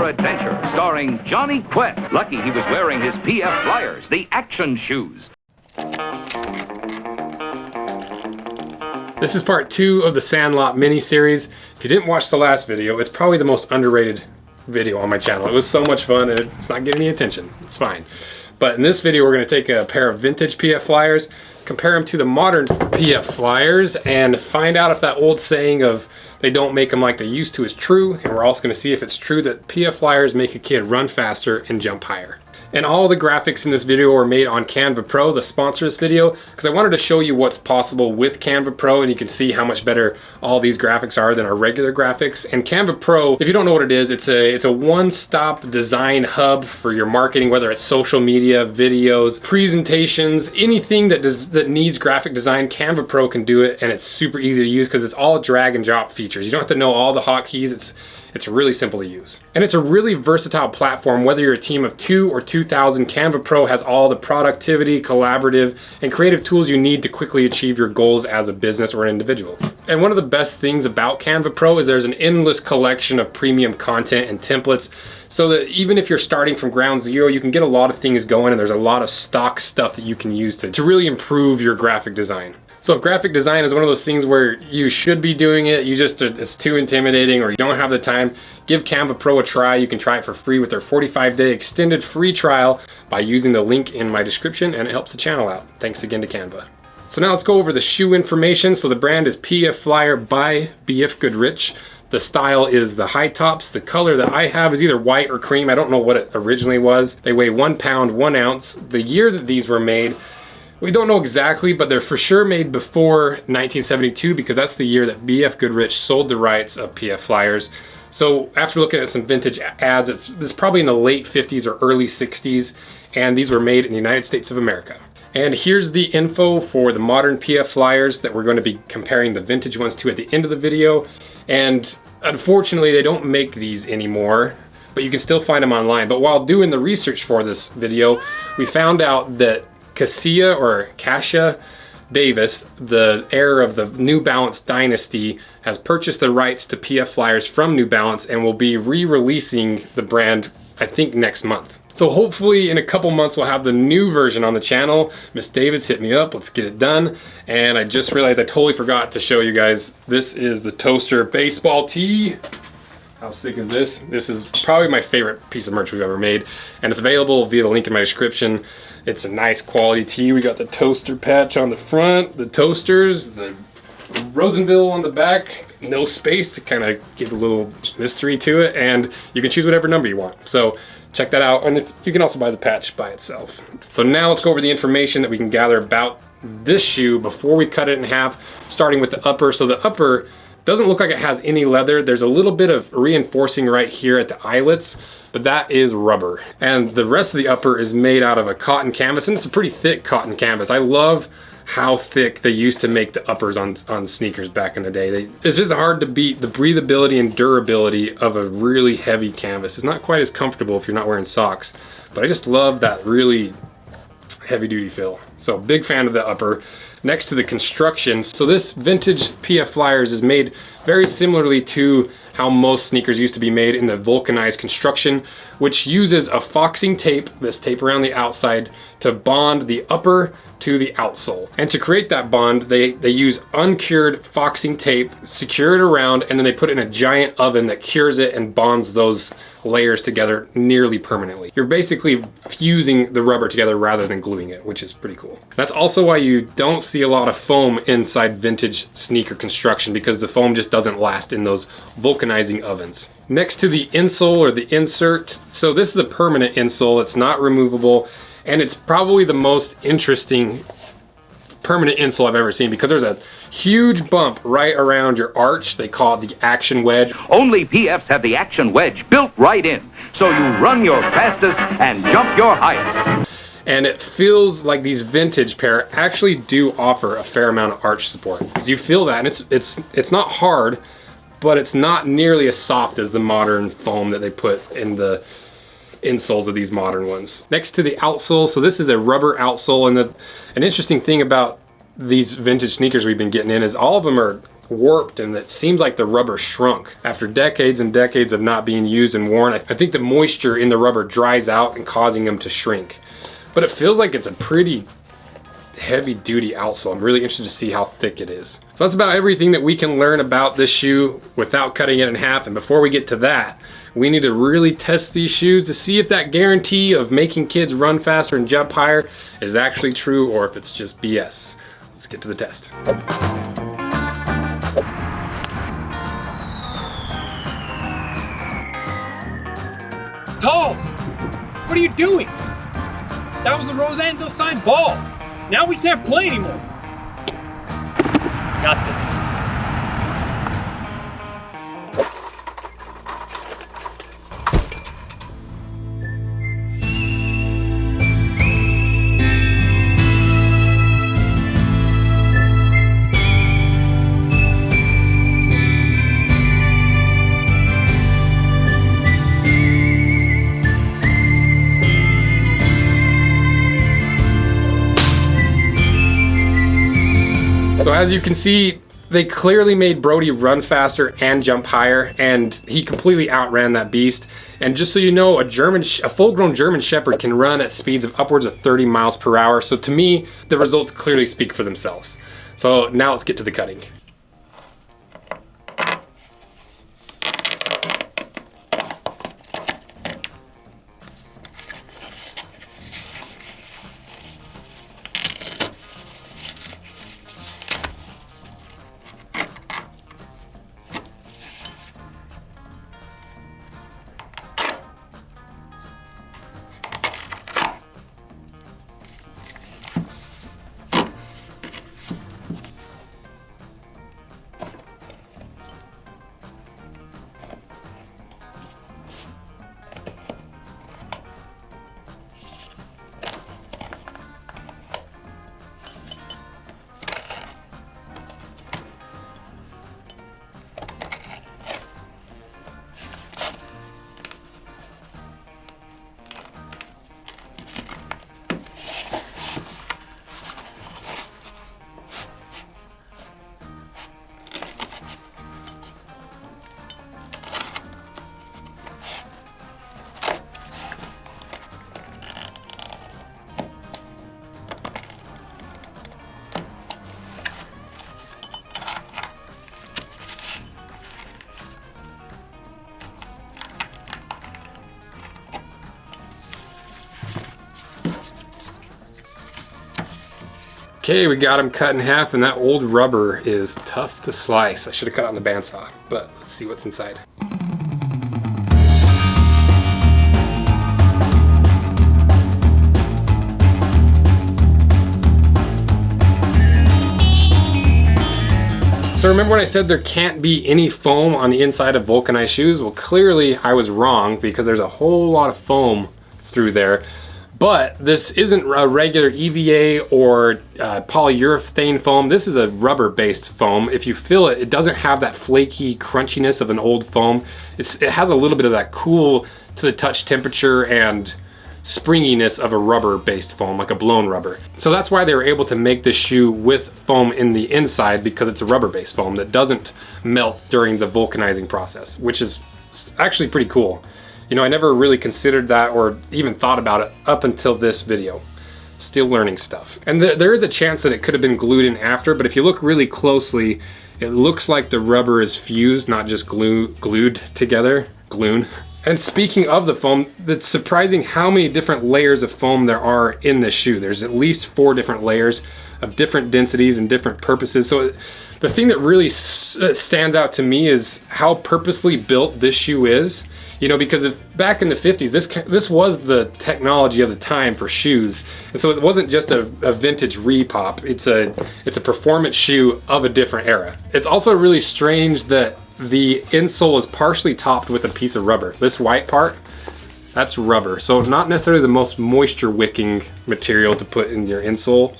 for adventure, starring Johnny Quest. Lucky he was wearing his PF Flyers, the action shoes. This is part 2 of the Sandlot mini-series. If you didn't watch the last video, it's probably the most underrated video on my channel. It was so much fun and it's not getting any attention. It's fine. But in this video, we're going to take a pair of vintage PF Flyers, compare them to the modern PF Flyers, and find out if that old saying of they don't make them like they used to is true. And we're also going to see if it's true that PF Flyers make a kid run faster and jump higher. And all the graphics in this video were made on Canva Pro, the sponsor of this video, because I wanted to show you what's possible with Canva Pro, and you can see how much better all these graphics are than our regular graphics. And Canva Pro, if you don't know what it is, it's a one-stop design hub for your marketing, whether it's social media, videos, presentations, anything that needs graphic design. Canva Pro can do it, and it's super easy to use because it's all drag and drop features. You don't have to know all the hotkeys. It's really simple to use. And it's a really versatile platform. Whether you're a team of 2 or 2,000, Canva Pro has all the productivity, collaborative, and creative tools you need to quickly achieve your goals as a business or an individual. And one of the best things about Canva Pro is there's an endless collection of premium content and templates, so that even if you're starting from ground zero, you can get a lot of things going, and there's a lot of stock stuff that you can use to really improve your graphic design. So if graphic design is one of those things where you should be doing it, it's too intimidating or you don't have the time, give Canva Pro a try. You can try it for free with their 45-day extended free trial by using the link in my description, and it helps the channel out. Thanks again to Canva. So now let's go over the shoe information. So the brand is PF Flyer by BF Goodrich. The style is the high tops. The color that I have is either white or cream. I don't know what it originally was. They weigh 1 pound, 1 ounce. The year that these were made, we don't know exactly, but they're for sure made before 1972 because that's the year that BF Goodrich sold the rights of PF Flyers. So after looking at some vintage ads, it's probably in the late 50s or early 60s, and these were made in the United States of America. And here's the info for the modern PF Flyers that we're going to be comparing the vintage ones to at the end of the video. And unfortunately, they don't make these anymore, but you can still find them online. But while doing the research for this video, we found out that Cassia Davis, the heir of the New Balance dynasty, has purchased the rights to PF Flyers from New Balance and will be re-releasing the brand, I think, next month. So hopefully in a couple months we'll have the new version on the channel. Miss Davis, hit me up, let's get it done. And I just realized I totally forgot to show you guys, this is the Toaster baseball tee. How sick is this? This is probably my favorite piece of merch we've ever made, and it's available via the link in my description. It's a nice quality tee. We got the toaster patch on the front, the toasters, the Rosenville on the back, no space to kind of give a little mystery to it, and you can choose whatever number you want. So check that out, and you can also buy the patch by itself. So now let's go over the information that we can gather about this shoe before we cut it in half, starting with the upper. So the upper doesn't look like it has any leather. There's a little bit of reinforcing right here at the eyelets, but that is rubber. And the rest of the upper is made out of a cotton canvas, and it's a pretty thick cotton canvas. I love how thick they used to make the uppers on sneakers back in the day. It's just hard to beat the breathability and durability of a really heavy canvas. It's not quite as comfortable if you're not wearing socks, but I just love that really heavy duty feel. So big fan of the upper. Next to the construction, so this vintage PF Flyers is made very similarly to how most sneakers used to be made in the vulcanized construction, which uses a foxing tape, this tape around the outside, to bond the upper to the outsole. And to create that bond, they use uncured foxing tape, secure it around, and then they put it in a giant oven that cures it and bonds those layers together nearly permanently. You're basically fusing the rubber together rather than gluing it, which is pretty cool. That's also why you don't see a lot of foam inside vintage sneaker construction, because the foam just doesn't last in those vulcanizing ovens. Next to the insole or the insert, so this is a permanent insole, it's not removable, and it's probably the most interesting permanent insole I've ever seen because there's a huge bump right around your arch. They call it the action wedge. Only PFs have the action wedge built right in, so you run your fastest and jump your highest. And it feels like these vintage pair actually do offer a fair amount of arch support, because you feel that, and it's not hard, but it's not nearly as soft as the modern foam that they put in the insoles of these modern ones. Next to the outsole, so this is a rubber outsole, and an interesting thing about these vintage sneakers we've been getting in is all of them are warped and it seems like the rubber shrunk. After decades and decades of not being used and worn, I think the moisture in the rubber dries out and causing them to shrink. But it feels like it's a pretty heavy duty outsole. I'm really interested to see how thick it is. So that's about everything that we can learn about this shoe without cutting it in half. And before we get to that, we need to really test these shoes to see if that guarantee of making kids run faster and jump higher is actually true or if it's just BS. Let's get to the test. Talls! What are you doing? That was a Rose Anvil signed ball. Now we can't play anymore. Got this. So as you can see, they clearly made Brody run faster and jump higher, and he completely outran that beast. And just so you know, a full-grown German Shepherd can run at speeds of upwards of 30 miles per hour. So to me, the results clearly speak for themselves. So now let's get to the cutting. Okay, we got him cut in half, and that old rubber is tough to slice. I should have cut it on the bandsaw, but let's see what's inside. So remember when I said there can't be any foam on the inside of vulcanized shoes? Well, clearly I was wrong because there's a whole lot of foam through there. But this isn't a regular EVA or polyurethane foam. This is a rubber-based foam. If you feel it, it doesn't have that flaky crunchiness of an old foam. It has a little bit of that cool to the touch temperature and springiness of a rubber-based foam, like a blown rubber. So that's why they were able to make this shoe with foam in the inside, because it's a rubber-based foam that doesn't melt during the vulcanizing process, which is actually pretty cool. You know, I never really considered that or even thought about it up until this video. Still learning stuff. And there is a chance that it could have been glued in after, but if you look really closely, it looks like the rubber is fused, not just glued together. Glued. And speaking of the foam, it's surprising how many different layers of foam there are in this shoe. There's at least 4 different layers of different densities and different purposes. So the thing that really stands out to me is how purposely built this shoe is. You know, because if back in the 50s, this was the technology of the time for shoes. And so it wasn't just a vintage repop. It's a performance shoe of a different era. It's also really strange that the insole is partially topped with a piece of rubber. This white part, that's rubber. So not necessarily the most moisture wicking material to put in your insole.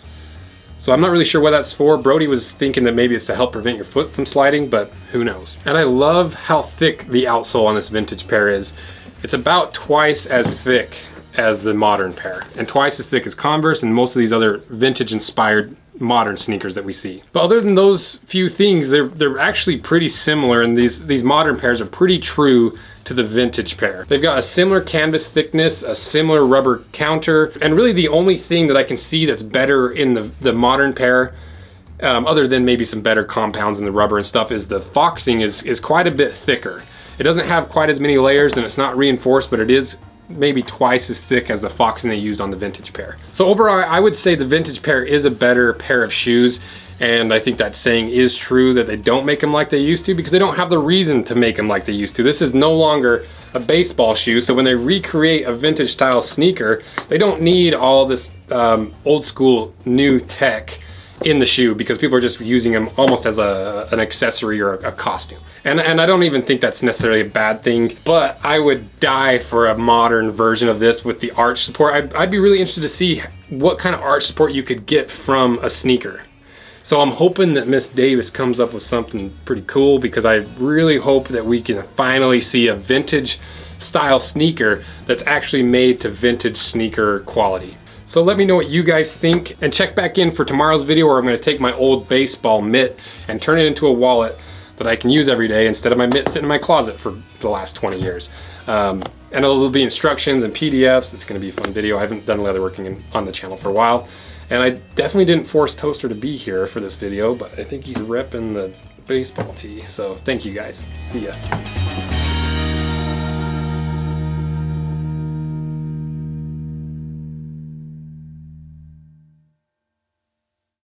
So I'm not really sure what that's for. Brody was thinking that maybe it's to help prevent your foot from sliding, but who knows. And I love how thick the outsole on this vintage pair is. It's about twice as thick as the modern pair, and twice as thick as Converse and most of these other vintage inspired modern sneakers that we see. But other than those few things, they're actually pretty similar, and these modern pairs are pretty true to the vintage pair. They've got a similar canvas thickness, a similar rubber counter, and really the only thing that I can see that's better in the modern pair, other than maybe some better compounds in the rubber and stuff, is the foxing is quite a bit thicker. It doesn't have quite as many layers and it's not reinforced, but it is maybe twice as thick as the foxing they used on the vintage pair. So overall, I would say the vintage pair is a better pair of shoes, and I think that saying is true, that they don't make them like they used to because they don't have the reason to make them like they used to. This is no longer a baseball shoe, so when they recreate a vintage style sneaker, they don't need all this old school new tech in the shoe because people are just using them almost as an accessory or a costume. And I don't even think that's necessarily a bad thing, but I would die for a modern version of this with the arch support. I'd be really interested to see what kind of arch support you could get from a sneaker. So I'm hoping that Miss Davis comes up with something pretty cool, because I really hope that we can finally see a vintage style sneaker that's actually made to vintage sneaker quality. So let me know what you guys think, and check back in for tomorrow's video where I'm going to take my old baseball mitt and turn it into a wallet that I can use every day instead of my mitt sitting in my closet for the last 20 years. And there'll be instructions and PDFs. It's going to be a fun video. I haven't done leatherworking on the channel for a while, and I definitely didn't force Toaster to be here for this video, but I think he's repping the baseball tee. So thank you guys. See ya.